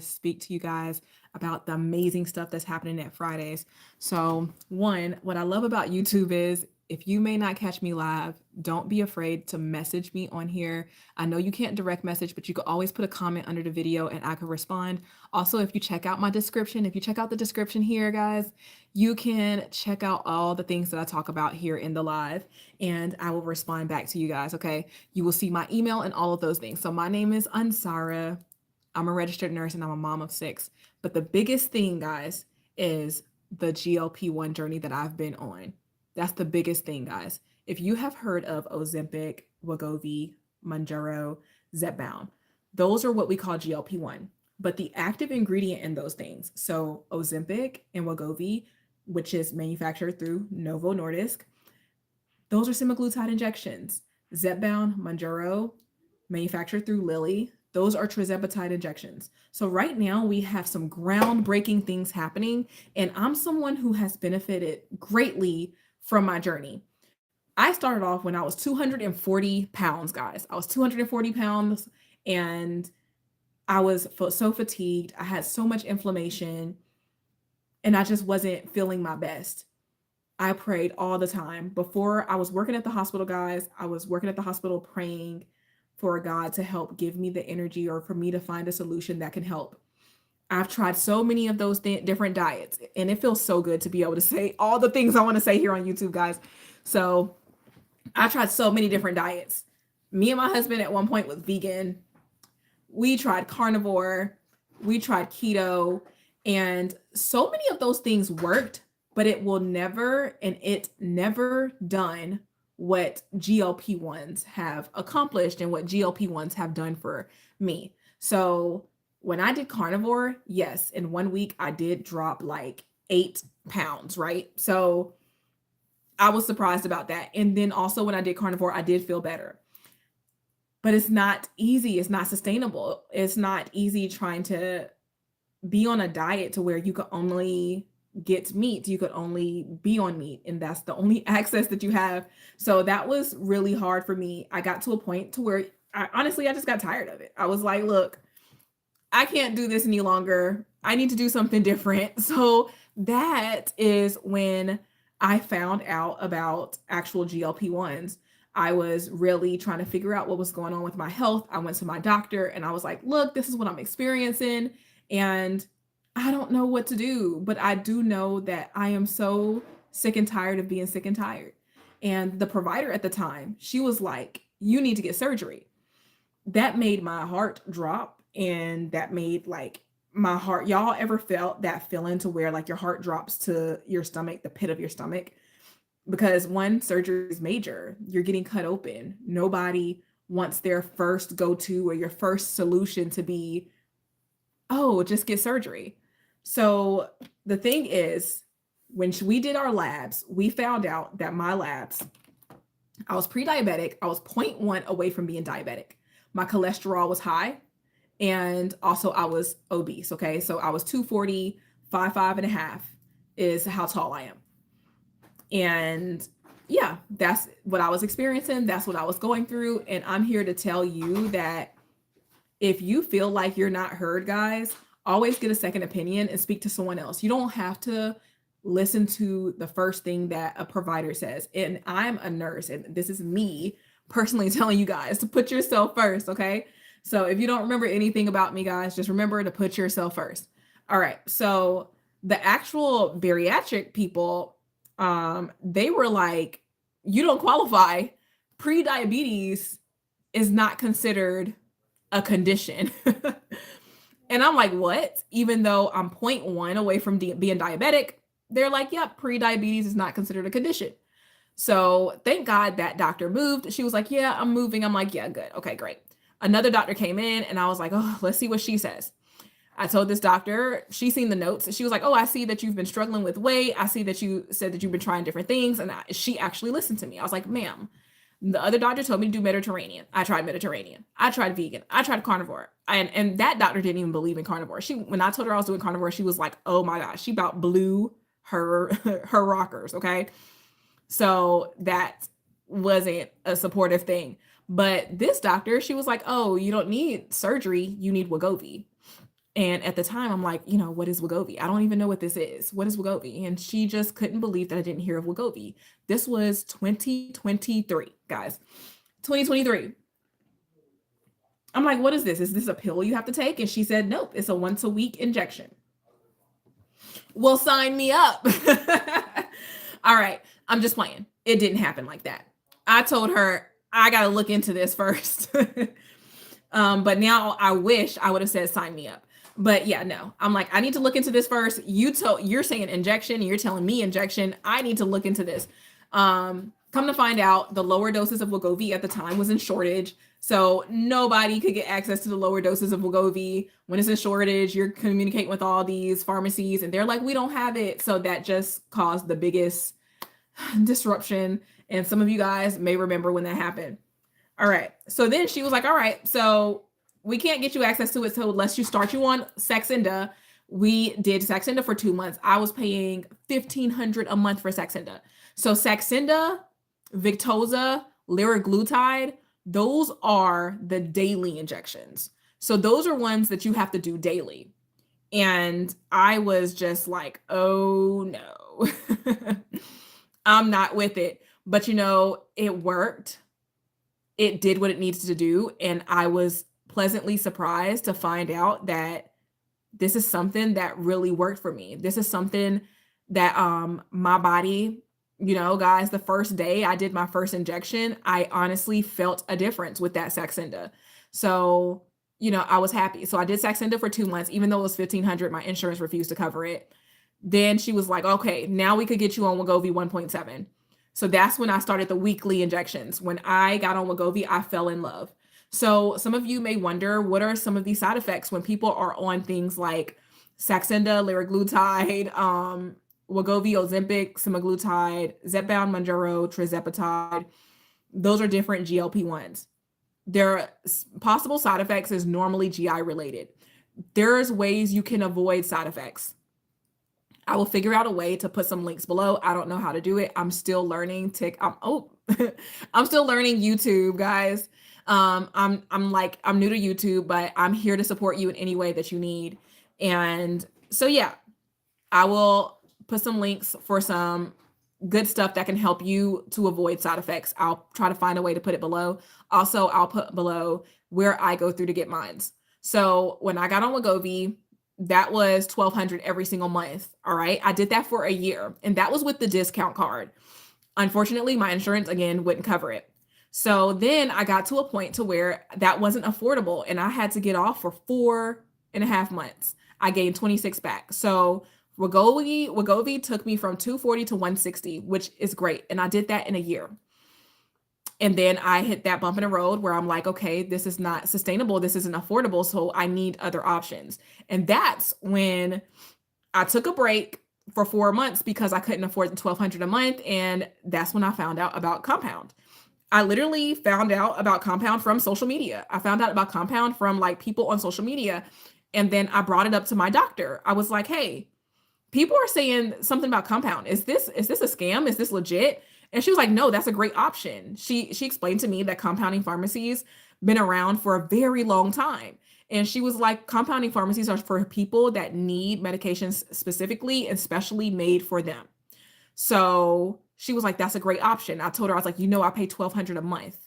speak to you guys about the amazing stuff that's happening at Fridays. So, one, what I love about YouTube is if you may not catch me live, don't be afraid to message me on here. I know you can't direct message, but you can always put a comment under the video and I can respond. Also, if you check out my description, if you check out the description here, guys, you can check out all the things that I talk about here in the live and I will respond back to you guys. Okay. You will see my email and all of those things. So, my name is Ansara. I'm a registered nurse and I'm a mom of six. But the biggest thing, guys, is the GLP-1 journey that I've been on. That's the biggest thing, guys. If you have heard of Ozempic, Wegovy, Mounjaro, Zepbound, those are what we call GLP-1. But the active ingredient in those things, so Ozempic and Wegovy, which is manufactured through Novo Nordisk, those are semaglutide injections. Zepbound, Mounjaro, manufactured through Lilly, those are tirzepatide injections. So right now we have some groundbreaking things happening, and I'm someone who has benefited greatly from my journey. I started off when I was 240 pounds, guys. I was 240 pounds and I was so fatigued. I had so much inflammation and I just wasn't feeling my best. I prayed all the time. Before I was working at the hospital, guys, I was working at the hospital praying for God to help give me the energy or for me to find a solution that can help. I've tried so many of those different diets, and it feels so good to be able to say all the things I want to say here on YouTube, guys. So I tried so many different diets. Me and my husband at one point was vegan. We tried carnivore. We tried keto. And so many of those things worked, but it never done what GLP-1s have accomplished and what GLP-1s have done for me. So when I did carnivore, yes, in 1 week, I did drop like 8 pounds, right? So I was surprised about that. And then also when I did carnivore, I did feel better. But it's not easy. It's not sustainable. It's not easy trying to be on a diet to where you could only get meat. You could only be on meat, and that's the only access that you have. So that was really hard for me. I got to a point to where I just got tired of it. I was like, look, I can't do this any longer. I need to do something different. So that is when I found out about actual GLP-1s. I was really trying to figure out what was going on with my health. I went to my doctor and I was like, look, this is what I'm experiencing. And I don't know what to do, but I do know that I am so sick and tired of being sick and tired. And the provider at the time, she was like, you need to get surgery. That made my heart drop, and that made like my heart, y'all ever felt that feeling to where like your heart drops to your stomach, the pit of your stomach? Because one, surgery is major. You're getting cut open. Nobody wants their first go-to or your first solution to be, oh, just get surgery. So the thing is, when we did our labs, we found out that my labs, I was pre-diabetic. I was zero point 0.1 away from being diabetic. My cholesterol was high, and also I was obese. Okay. So I was 240, 5'5.5" is how tall I am. And yeah, that's what I was experiencing. That's what I was going through. And I'm here to tell you that if you feel like you're not heard, guys, always get a second opinion and speak to someone else. You don't have to listen to the first thing that a provider says. And I'm a nurse, and this is me personally telling you guys to put yourself first, okay? So if you don't remember anything about me, guys, just remember to put yourself first. All right. So the actual bariatric people, they were like, you don't qualify. Pre-diabetes is not considered a condition. And I'm like, what? Even though I'm 0.1 away from being diabetic, they're like, yep, pre-diabetes is not considered a condition. So thank God that doctor moved. She was like, yeah, I'm moving. I'm like, yeah, good. Okay, great. Another doctor came in and I was like, oh, let's see what she says. I told this doctor, she seen the notes. She was like, oh, I see that you've been struggling with weight. I see that you said that you've been trying different things. And she actually listened to me. I was like, ma'am, the other doctor told me to do Mediterranean. I tried Mediterranean. I tried vegan. I tried carnivore. And that doctor didn't even believe in carnivore. When I told her I was doing carnivore, she was like, oh my gosh, she about blew her rockers. Okay. So that wasn't a supportive thing. But this doctor, she was like, oh, you don't need surgery. You need Wegovy. And at the time, I'm like, what is Wegovy? I don't even know what this is. What is Wegovy? And she just couldn't believe that I didn't hear of Wegovy. This was 2023, guys. 2023. I'm like, what is this? Is this a pill you have to take? And she said, nope, it's a once a week injection. Well, sign me up. All right. I'm just playing. It didn't happen like that. I told her, I got to look into this first. But now I wish I would have said, sign me up. But yeah, no, I'm like, I need to look into this first. You're saying injection, and you're telling me injection. I need to look into this. Come to find out, the lower doses of Wegovy at the time was in shortage. So nobody could get access to the lower doses of Wegovy. When it's in shortage, you're communicating with all these pharmacies and they're like, we don't have it. So that just caused the biggest disruption. And some of you guys may remember when that happened. All right. So then she was like, all right, so we can't get you access to it. So unless you start you on Saxenda. We did Saxenda for 2 months. I was paying $1,500 a month for Saxenda. So Saxenda, Victoza, liraglutide, those are the daily injections. So those are ones that you have to do daily. And I was just like, oh no, I'm not with it. But it worked. It did what it needs to do. And I was pleasantly surprised to find out that this is something that really worked for me. This is something that my body, guys, the first day I did my first injection, I honestly felt a difference with that Saxenda. So, I was happy. So I did Saxenda for 2 months, even though it was $1,500, my insurance refused to cover it. Then she was like, okay, now we could get you on Wegovy 1.7. So that's when I started the weekly injections. When I got on Wegovy, I fell in love. So some of you may wonder, what are some of these side effects when people are on things like Saxenda, liraglutide, Wegovy, Ozempic, semaglutide, Zepbound, Mounjaro, tirzepatide. Those are different GLP-1s. Their possible side effects is normally GI related. There's ways you can avoid side effects. I will figure out a way to put some links below. I don't know how to do it. I'm still learning I'm still learning YouTube, guys. I'm new to YouTube, but I'm here to support you in any way that you need. And so yeah, I will put some links for some good stuff that can help you to avoid side effects. I'll try to find a way to put it below. Also, I'll put below where I go through to get mines. So when I got on Wegovy, that was $1,200 every single month. All right. I did that for a year, and that was with the discount card. Unfortunately, my insurance again wouldn't cover it. So then I got to a point to where that wasn't affordable, and I had to get off for 4.5 months. I gained 26 back. So Wegovy took me from 240 to 160, which is great. And I did that in a year. And then I hit that bump in the road where I'm like, okay, this is not sustainable. This isn't affordable. So I need other options. And that's when I took a break for 4 months because I couldn't afford the $1,200 a month. And that's when I found out about Compound. I literally found out about Compound from social media. I found out about Compound from like people on social media. And then I brought it up to my doctor. I was like, hey, people are saying something about Compound. Is this a scam? Is this legit? And she was like, no, that's a great option. She explained to me that compounding pharmacies been around for a very long time. And she was like, compounding pharmacies are for people that need medications specifically and specially made for them. So she was like, that's a great option. I told her, I was like, I pay $1,200 a month.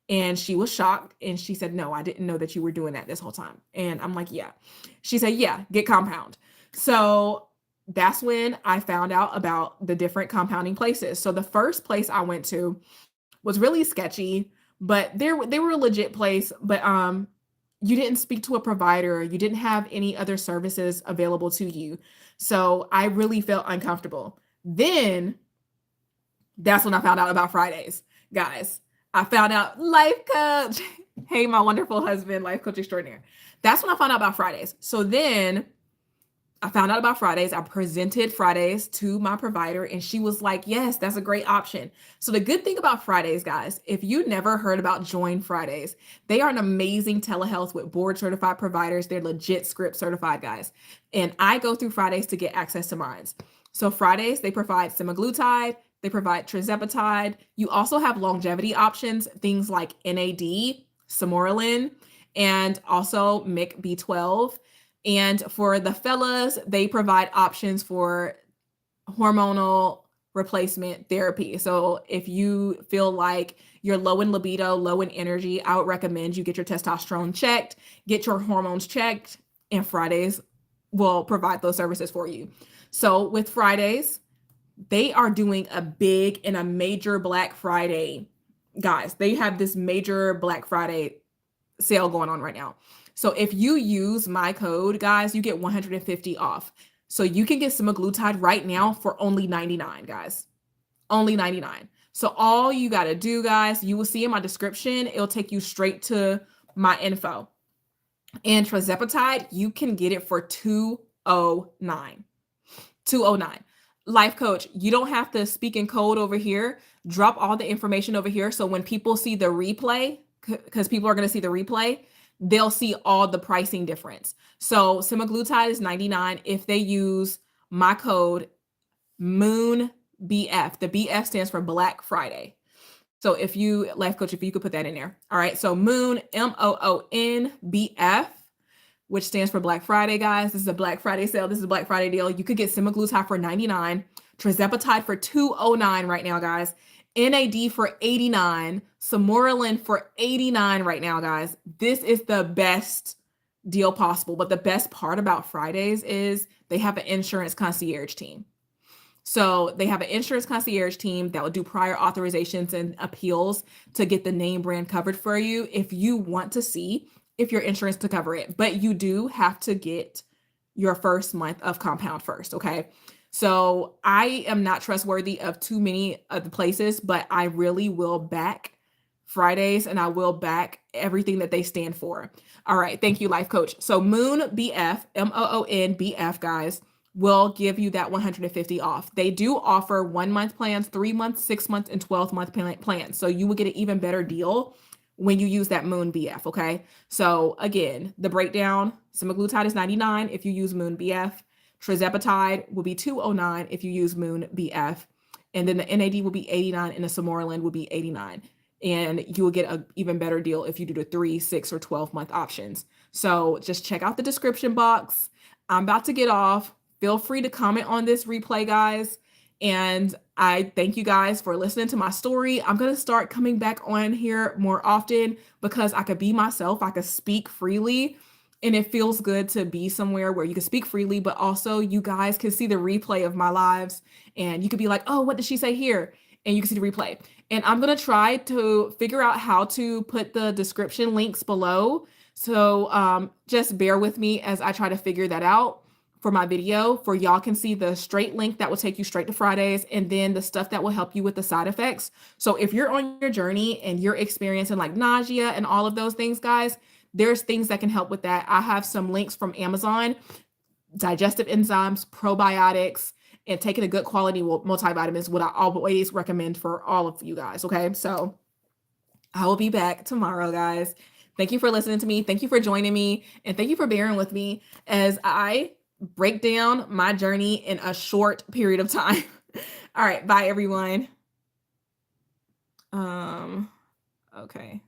And she was shocked. And she said, no, I didn't know that you were doing that this whole time. And I'm like, yeah. She said, yeah, get Compound. So that's when I found out about the different compounding places. So the first place I went to was really sketchy, but they were a legit place, but you didn't speak to a provider. You didn't have any other services available to you. So I really felt uncomfortable. Then that's when I found out about Fridays. Guys, I found out life coach. Hey, my wonderful husband, life coach extraordinaire. That's when I found out about Fridays. So then I found out about Fridays. I presented Fridays to my provider, and she was like, yes, that's a great option. So the good thing about Fridays, guys, if you never heard about Join Fridays, they are an amazing telehealth with board certified providers. They're legit script certified, guys. And I go through Fridays to get access to mines. So Fridays, they provide semaglutide, they provide tirzepatide. You also have longevity options, things like NAD, Semoralin, and also MIC B12. And for the fellas, they provide options for hormonal replacement therapy. So if you feel like you're low in libido, low in energy, I would recommend you get your testosterone checked, get your hormones checked, and Fridays will provide those services for you. So with Fridays, they are doing a big and a major Black Friday. Guys, they have this major Black Friday sale going on right now. So if you use my code, guys, you get 150 off. So you can get semaglutide right now for only 99, guys. Only 99. So all you got to do, guys, you will see in my description, it'll take you straight to my info. And tirzepatide, you can get it for 209. 209. Life coach, you don't have to speak in code over here. Drop all the information over here. So when people see the replay, because people are going to see the replay, they'll see all the pricing difference. So semaglutide is 99 if they use my code MOONBF. The BF stands for Black Friday. So if you, life coach, if you could put that in there. All right. So Moon, MOONBF, which stands for Black Friday, guys. This is a Black Friday sale. This is a Black Friday deal. You could get semaglutide for 99, tirzepatide for 209 right now, guys. NAD for 89, Sermorelin for 89 right now, guys. This is the best deal possible. But the best part about Fridays is they have an insurance concierge team. So they have an insurance concierge team that will do prior authorizations and appeals to get the name brand covered for you if you want to see if your insurance to cover it. But you do have to get your first month of compound first, okay? So I am not trustworthy of too many of the places, but I really will back Fridays and I will back everything that they stand for. All right, thank you, life coach. So MOONBF, MOONBF, guys, will give you that 150 off. They do offer 1 month plans, 3 months, 6 months, and 12-month plans. So you will get an even better deal when you use that MOONBF, okay? So again, the breakdown, semaglutide is 99 if you use MOONBF. Tirzepatide will be 209 if you use MOONBF. And then the NAD will be 89 and the Sermorelin will be 89. And you will get an even better deal if you do the 3, 6, or 12-month options. So just check out the description box. I'm about to get off. Feel free to comment on this replay, guys. And I thank you guys for listening to my story. I'm going to start coming back on here more often because I could be myself. I could speak freely. And it feels good to be somewhere where you can speak freely, but also you guys can see the replay of my lives. And you could be like, oh, what did she say here? And you can see the replay. And I'm going to try to figure out how to put the description links below. So just bear with me as I try to figure that out for my video, for y'all can see the straight link that will take you straight to Fridays and then the stuff that will help you with the side effects. So if you're on your journey and you're experiencing like nausea and all of those things, guys, there's things that can help with that. I have some links from Amazon, digestive enzymes, probiotics, and taking a good quality multivitamins, what I always recommend for all of you guys. Okay. So I will be back tomorrow, guys. Thank you for listening to me. Thank you for joining me. And thank you for bearing with me as I break down my journey in a short period of time. All right. Bye, everyone. Okay.